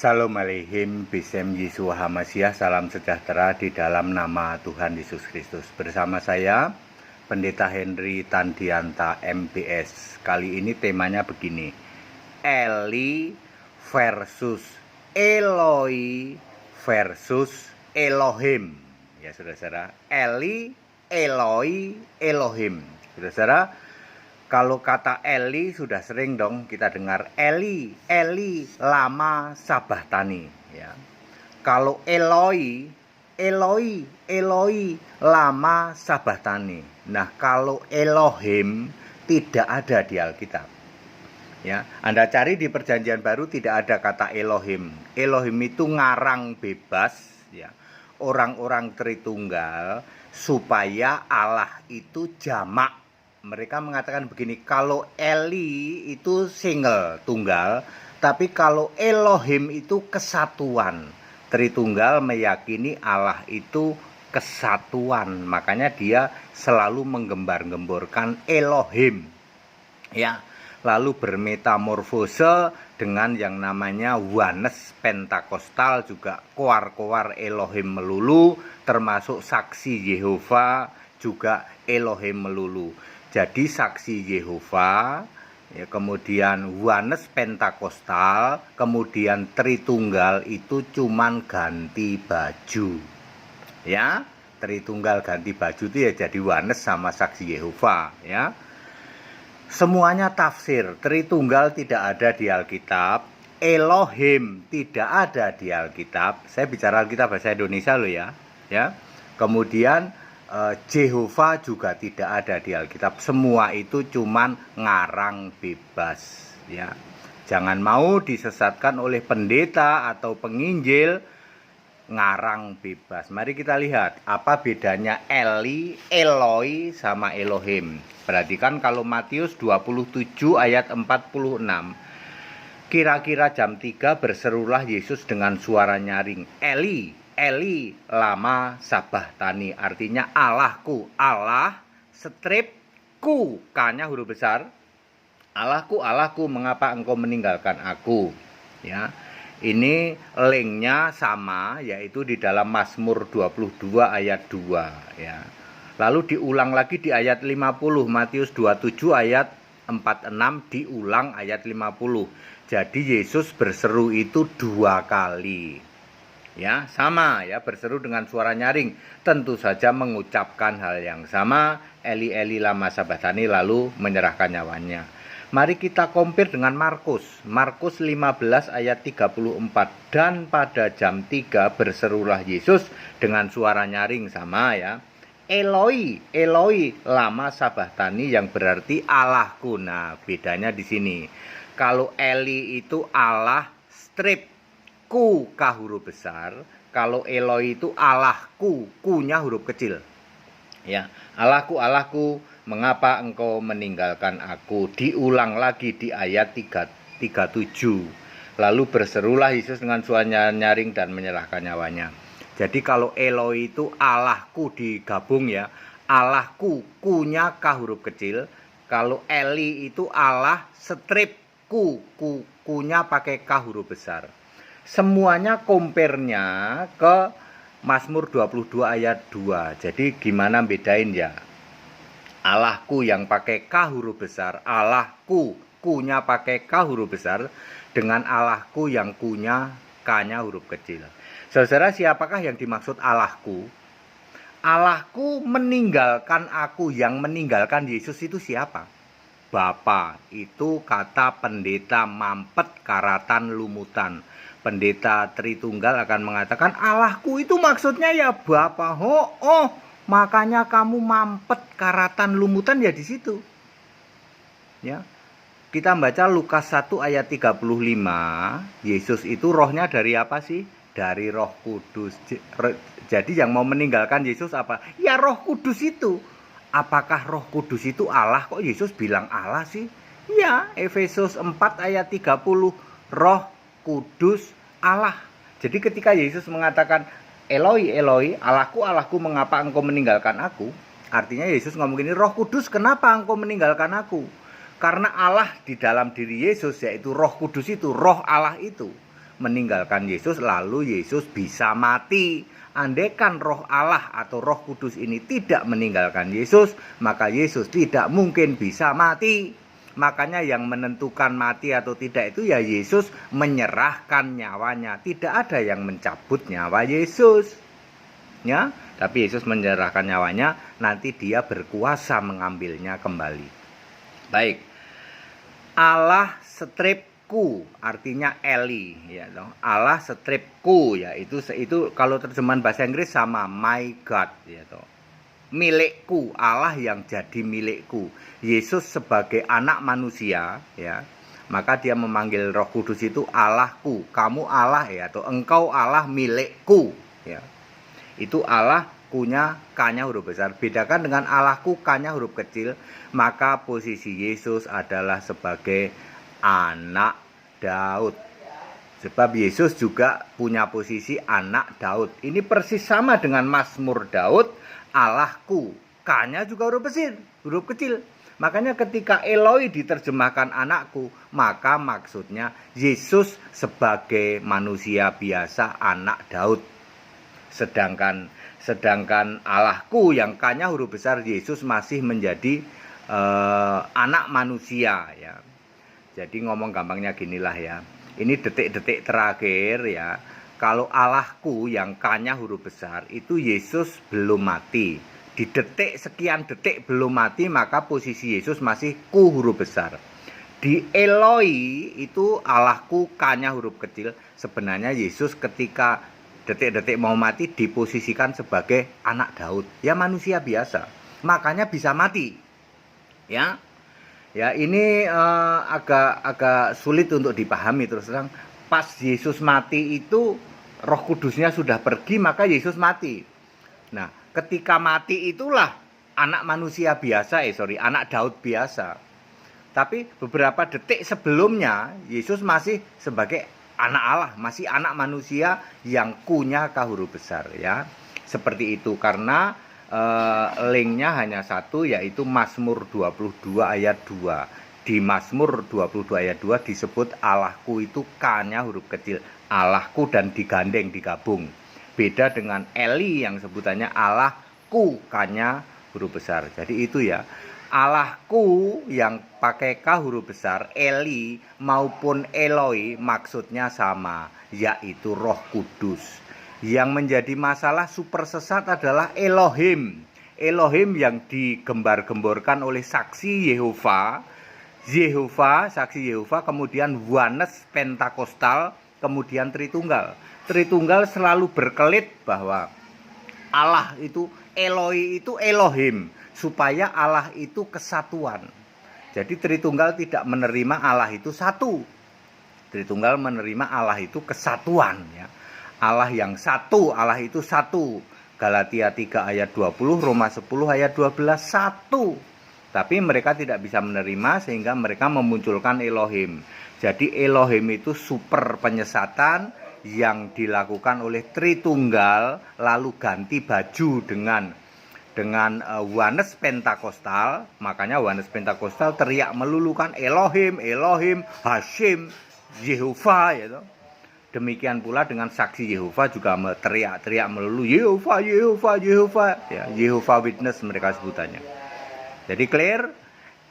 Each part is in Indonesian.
Shalom Aleihim, Bisem Yeshua HaMashiach, salam sejahtera di dalam nama Tuhan Yesus Kristus. Bersama saya, Pendeta Henry Tandianta MPS. Kali ini temanya begini, Eli versus Eloi versus Elohim. Ya saudara-saudara, Eli, Eloi, Elohim. Saudara-saudara, kalau kata Eli sudah sering dong kita dengar Eli, Eli, lama sabachthani. Ya. Kalau Eloi, Eloi, Eloi, lama sabachthani. Nah, kalau Elohim tidak ada di Alkitab. Ya, Anda cari di Perjanjian Baru tidak ada kata Elohim. Elohim itu ngarang bebas, ya. Orang-orang Tritunggal supaya Allah itu jamak. Mereka mengatakan begini, kalau Eli itu single, tunggal, tapi kalau Elohim itu kesatuan. Tritunggal meyakini Allah itu kesatuan, makanya dia selalu menggembar-gemborkan Elohim. Ya, lalu bermetamorfose dengan yang namanya Oneness Pentakostal, juga koar-koar Elohim melulu, termasuk saksi Yehova juga Elohim melulu. Jadi saksi Yehova, ya, kemudian Oneness Pentakostal, kemudian Tritunggal itu cuman ganti baju. Ya, Tritunggal ganti baju itu ya jadi Oneness sama saksi Yehova, ya. Semuanya tafsir. Tritunggal tidak ada di Alkitab, Elohim tidak ada di Alkitab. Saya bicara Alkitab bahasa Indonesia loh ya. Ya. Kemudian Jehovah juga tidak ada di Alkitab. Semua itu cuman ngarang bebas, ya. Jangan mau disesatkan oleh pendeta atau penginjil ngarang bebas. Mari kita lihat apa bedanya Eli, Eloi sama Elohim. Perhatikan kalau Matius 27 ayat 46. Kira-kira jam 3 berserulah Yesus dengan suara nyaring, Eli, Eli, lama sabachthani. Artinya Allahku, Allah, strip, ku, K-nya huruf besar. Allahku, Allahku, mengapa engkau meninggalkan aku? Ya, ini linknya sama, yaitu di dalam Mazmur 22 ayat 2. Ya. Lalu diulang lagi di ayat 50, Matius 27 ayat 46 diulang ayat 50. Jadi Yesus berseru itu 2 kali. Ya, sama ya, berseru dengan suara nyaring, tentu saja mengucapkan hal yang sama, Eli Eli lama sabachthani, lalu menyerahkan nyawanya. Mari kita compare dengan Markus 15 ayat 34. Dan pada jam 3 berserulah Yesus dengan suara nyaring, sama ya, Eloi, Eloi, lama sabachthani, yang berarti Allahku. Nah, bedanya di sini. Kalau Eli itu Allah strip, ku, K huruf besar. Kalau Eloi itu Allahku, ku-nya huruf kecil. Ya, Allahku, Allahku, mengapa engkau meninggalkan aku? Diulang lagi di ayat 37. Lalu berserulah Yesus dengan suara nyaring dan menyerahkan nyawanya. Jadi kalau Eloi itu Allahku digabung ya, Allahku, ku-nya K huruf kecil. Kalau Eli itu Allah strip, ku-nya pakai K huruf besar. Semuanya compare-nya ke Mazmur 22 ayat 2. Jadi gimana bedain ya? Allahku yang pakai K huruf besar, Allahku, ku-nya pakai K huruf besar, dengan Allahku yang ku-nya K-nya huruf kecil. Saudara, siapakah yang dimaksud Allahku? Allahku meninggalkan aku, yang meninggalkan Yesus itu siapa? Bapa, itu kata pendeta Mampet Karatan Lumutan. Pendeta Tritunggal akan mengatakan Allahku itu maksudnya ya Bapa. Oh, makanya kamu Mampet Karatan Lumutan ya di situ. Ya. Kita baca Lukas 1 ayat 35. Yesus itu rohnya dari apa sih? Dari Roh Kudus. Jadi yang mau meninggalkan Yesus apa? Ya Roh Kudus itu. Apakah Roh Kudus itu Allah? Kok Yesus bilang Allah sih? Ya, Efesus 4 ayat 30. Roh Kudus Allah. Jadi ketika Yesus mengatakan Eloi, Eloi, Allahku, Allahku, mengapa engkau meninggalkan aku? Artinya Yesus ngomong gini, Roh Kudus, kenapa engkau meninggalkan aku? Karena Allah di dalam diri Yesus, yaitu Roh Kudus itu, Roh Allah itu, meninggalkan Yesus lalu Yesus bisa mati. Andaikan roh Allah atau roh kudus ini tidak meninggalkan Yesus, maka Yesus tidak mungkin bisa mati. Makanya yang menentukan mati atau tidak itu ya Yesus menyerahkan nyawanya. Tidak ada yang mencabut nyawa Yesus. Ya, tapi Yesus menyerahkan nyawanya, nanti dia berkuasa mengambilnya kembali. Baik. Allah stripku artinya Eli, ya toh. Allah stripku, ya itu kalau terjemahan bahasa Inggris sama my God, ya toh. Milikku, Allah yang jadi milikku. Yesus sebagai anak manusia, ya, maka dia memanggil Roh Kudus itu Allahku. Kamu Allah, ya, atau engkau Allah milikku, ya. Itu Allah kunya K-nya huruf besar. Bedakan dengan Allahku K-nya huruf kecil, maka posisi Yesus adalah sebagai anak Daud. Sebab Yesus juga punya posisi anak Daud. Ini persis sama dengan Mazmur Daud. Allahku, K-nya juga huruf kecil. Makanya ketika Eloi diterjemahkan anakku, maka maksudnya Yesus sebagai manusia biasa anak Daud. Sedangkan Allahku yang K-nya huruf besar, Yesus masih menjadi anak manusia, ya. Jadi ngomong gampangnya ginilah, ya. Ini detik-detik terakhir, ya. Kalau Allahku yang K-nya huruf besar, itu Yesus belum mati. Di detik sekian detik belum mati, maka posisi Yesus masih Ku huruf besar. Di Eloi itu Allahku K-nya huruf kecil. Sebenarnya Yesus ketika detik-detik mau mati diposisikan sebagai anak Daud. Ya manusia biasa. Makanya bisa mati. Ya. Ya ini agak sulit untuk dipahami terus terang. Pas Yesus mati itu Roh Kudusnya sudah pergi, maka Yesus mati. Nah, ketika mati itulah anak manusia biasa, anak Daud biasa. Tapi beberapa detik sebelumnya, Yesus masih sebagai anak Allah, masih anak manusia yang Ku-nya K huruf besar, ya. Seperti itu, karena linknya hanya satu, yaitu Mazmur 22 ayat 2. Di Mazmur 22 ayat 2 disebut Allahku itu K-nya huruf kecil. Allahku dan digabung. Beda dengan Eli yang sebutannya Allahku K-nya huruf besar. Jadi itu ya. Allahku yang pakai K huruf besar, Eli maupun Eloi maksudnya sama, yaitu Roh Kudus. Yang menjadi masalah super sesat adalah Elohim. Elohim yang digembar-gemborkan oleh saksi Yehova, saksi Yehova, kemudian Oneness Pentakostal, kemudian Tritunggal. Tritunggal selalu berkelit bahwa Allah itu, Eloi itu Elohim, supaya Allah itu kesatuan. Jadi Tritunggal tidak menerima Allah itu satu. Tritunggal menerima Allah itu kesatuan, ya. Allah yang satu, Allah itu satu. Galatia 3 ayat 20, Roma 10 ayat 12, satu. Tapi mereka tidak bisa menerima sehingga mereka memunculkan Elohim. Jadi Elohim itu super penyesatan yang dilakukan oleh Tritunggal, lalu ganti baju dengan Oneness Pentakostal. Makanya Oneness Pentakostal teriak melulukan Elohim, Elohim, Hashim, Yehova, ya toh. Demikian pula dengan saksi Yehova juga teriak-teriak melulu Yehova, Yehova, Yehova, ya, Yehova Witness mereka sebutannya. Jadi clear?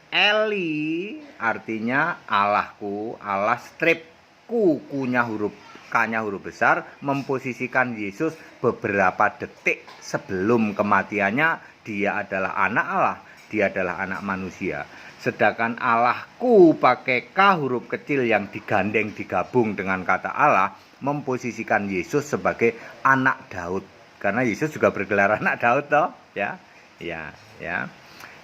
Eli artinya Allahku, Allah stripku, Ku-nya huruf K-nya huruf besar, memposisikan Yesus beberapa detik sebelum kematiannya. Dia adalah anak Allah, dia adalah anak manusia. Sedangkan Allahku pakai K huruf kecil yang digabung dengan kata Allah, memposisikan Yesus sebagai anak Daud. Karena Yesus juga bergelar anak Daud toh, ya.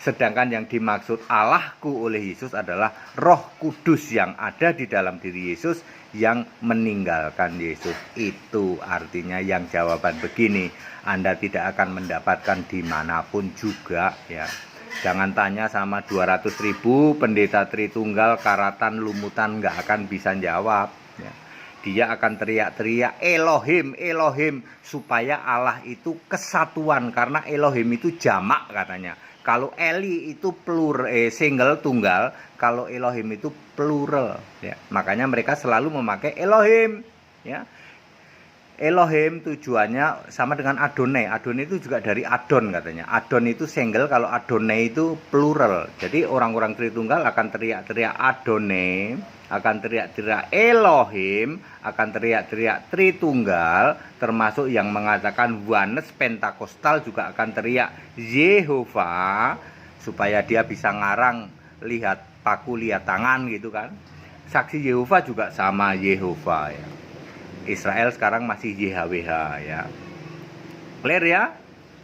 Sedangkan yang dimaksud Allahku oleh Yesus adalah Roh Kudus yang ada di dalam diri Yesus yang meninggalkan Yesus. Itu artinya yang jawaban begini, Anda tidak akan mendapatkan dimanapun juga, ya. Jangan tanya sama 200.000 pendeta Tritunggal, karatan, lumutan, nggak akan bisa jawab, ya. Dia akan teriak-teriak Elohim, Elohim, supaya Allah itu kesatuan. Karena Elohim itu jamak katanya. Kalau Eli itu single, tunggal. Kalau Elohim itu plural, ya. Makanya mereka selalu memakai Elohim, ya. Elohim tujuannya sama dengan Adonai. Adonai itu juga dari Adon katanya. Adon itu single, kalau Adonai itu plural. Jadi orang-orang Tritunggal akan teriak-teriak Adonai, akan teriak-teriak Elohim, akan teriak-teriak Tritunggal, termasuk yang mengatakan oneness Pentakostal juga akan teriak Yehova, supaya dia bisa ngarang, lihat paku, lihat tangan gitu kan. Saksi Yehova juga sama Yehova ya. Israel sekarang masih YHWH ya. Clear ya?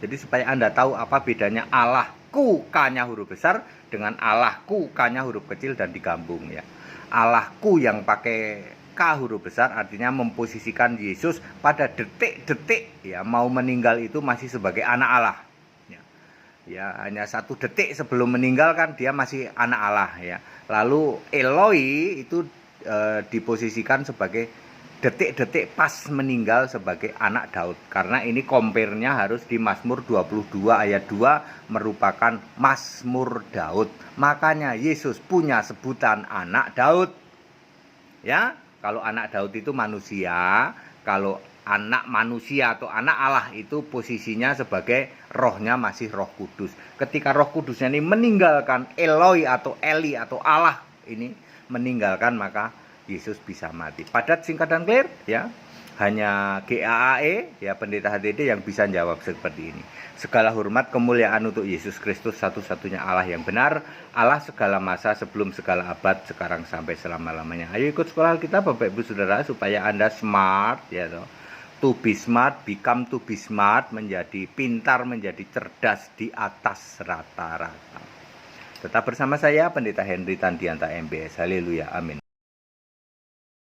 Jadi supaya Anda tahu apa bedanya Allahku K-nya huruf besar dengan Allahku K-nya huruf kecil dan digabung ya. Allahku yang pakai K huruf besar artinya memposisikan Yesus pada detik-detik ya mau meninggal itu masih sebagai anak Allah. Ya, hanya 1 detik sebelum meninggal kan dia masih anak Allah ya. Lalu Eloi itu diposisikan sebagai detik-detik pas meninggal sebagai anak Daud. Karena ini compare-nya harus di Mazmur 22 ayat 2 merupakan Mazmur Daud. Makanya Yesus punya sebutan anak Daud. Ya, kalau anak Daud itu manusia, kalau anak manusia atau anak Allah itu posisinya sebagai rohnya masih Roh Kudus. Ketika Roh Kudusnya ini meninggalkan Eloi atau Eli atau Allah ini meninggalkan, maka Yesus bisa mati. Padat, singkat dan clear ya. Hanya GAAE ya, Pendeta HTD yang bisa jawab seperti ini. Segala hormat kemuliaan untuk Yesus Kristus, satu-satunya Allah yang benar, Allah segala masa, sebelum segala abad, sekarang sampai selama-lamanya. Ayo ikut sekolah kita Bapak Ibu Saudara supaya Anda smart ya toh. To be smart, become to be smart, menjadi pintar, menjadi cerdas di atas rata-rata. Tetap bersama saya Pendeta Henry Tandianta MBS. Haleluya, amin.